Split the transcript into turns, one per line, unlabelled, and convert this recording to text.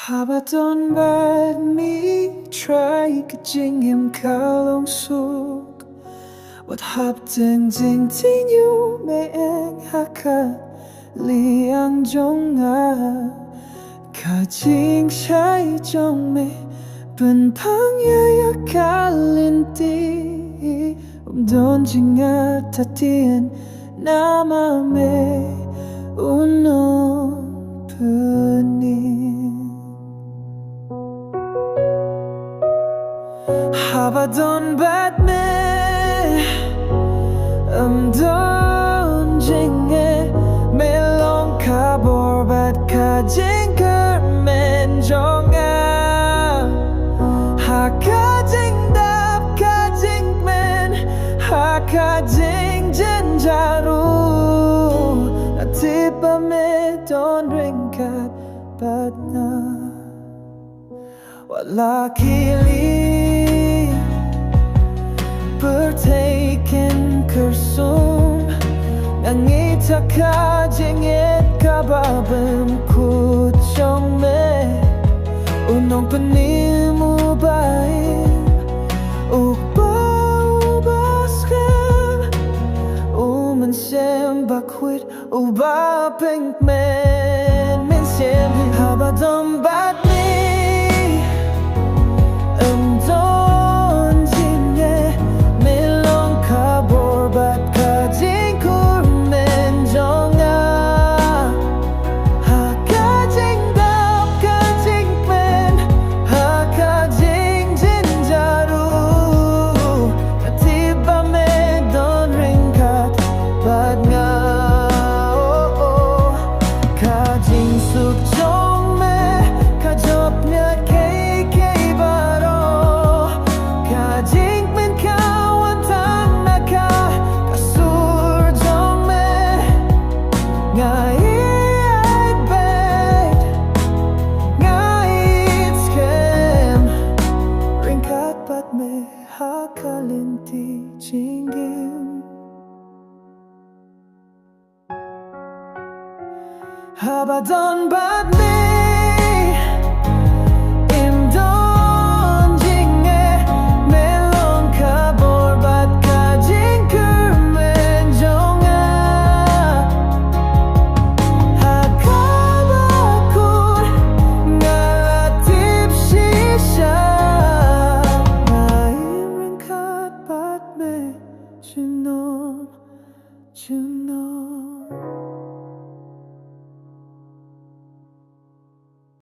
Habadon bad me try cái chính em khá lòng suk What happened ding tin you me ang haka liang jong a Ka jing shai jong me Bên phang ya ya ka linh ti Don jing a ta tien Nama me uno pening Habadon bad me don jing e me long ka bor bad ka jing ker men jong a ha ka jing dap ka jing men ha ka jing jen jaru na tipa me don ring kat bad na wala kili bertaken kersum Nangita ka jingit ka babam ku chong me Unong panimu baim Uba skem Uman shem bakwit Uba pink man Min shem habadom bat me Hakalinti jinggim Habadon bad